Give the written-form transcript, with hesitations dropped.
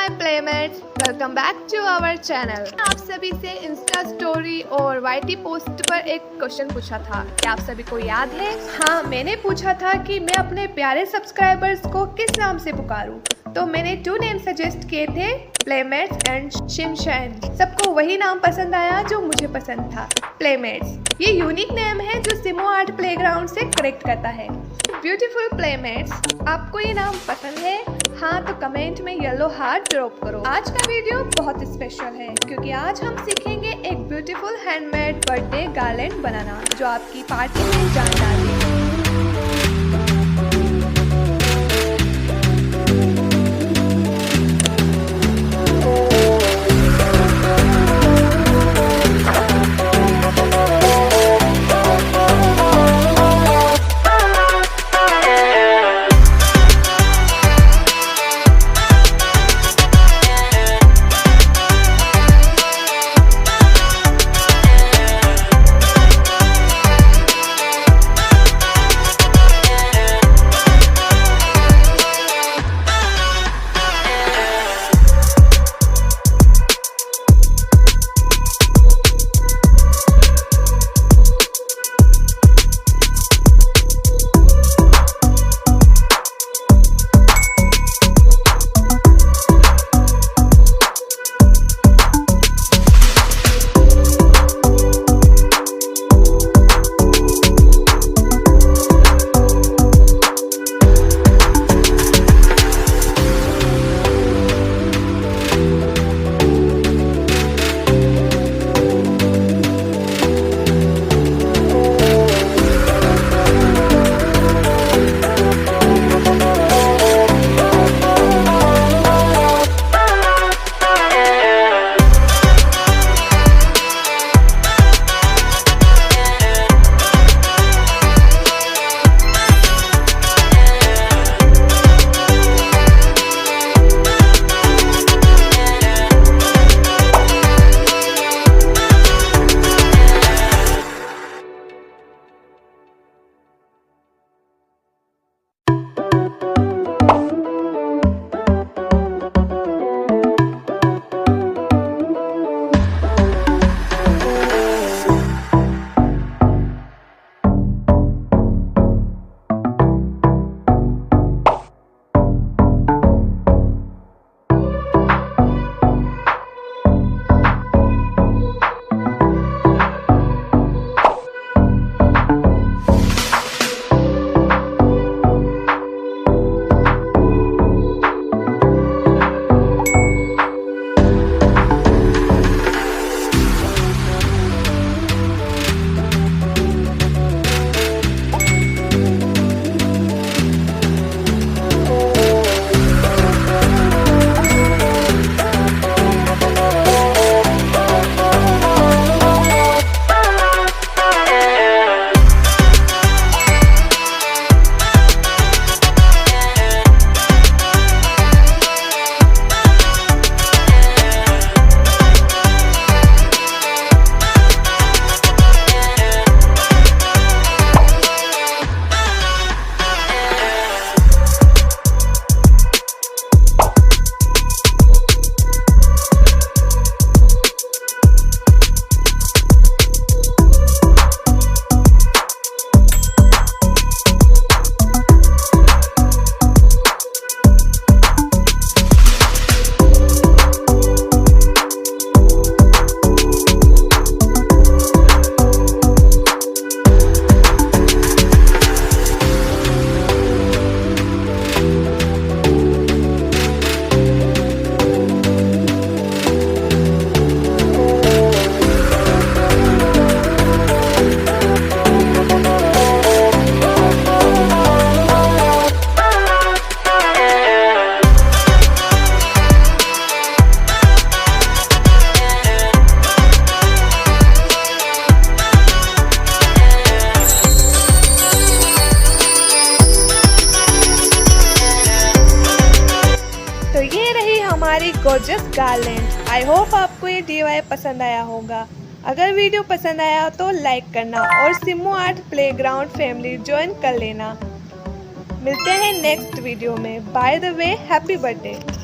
My playmates, welcome back to our channel. आप सभी से इंस्टा स्टोरी और वाईटी पोस्ट पर एक क्वेश्चन पूछा था, क्या आप सभी को याद है? हाँ, मैंने पूछा था कि मैं अपने प्यारे सब्सक्राइबर्स को किस नाम से पुकारूं। तो मैंने 2 नेम सजेस्ट किए थे, प्लेमेट्स एंड शिमशाइन। सबको वही नाम पसंद आया जो मुझे पसंद था, प्लेमेट्स। ये यूनिक नेम है जो SimmuArt प्लेग्राउंड से करेक्ट करता है। ब्यूटीफुल प्लेमेट्स, आपको ये नाम पसंद है? हाँ तो कमेंट में येलो हार्ट ड्रॉप करो। आज का वीडियो बहुत स्पेशल है क्योंकि आज हम सीखेंगे एक ब्यूटीफुल हैंडमेड बर्थडे गार्लैंड बनाना जो आपकी पार्टी में जान डालेगी। हमारी गॉर्जियस गार्लैंड। आई होप आपको ये DIY पसंद आया होगा। अगर वीडियो पसंद आया तो लाइक करना और SimmuArt प्लेग्राउंड फैमिली ज्वाइन कर लेना। मिलते हैं नेक्स्ट वीडियो में। By the way, happy birthday.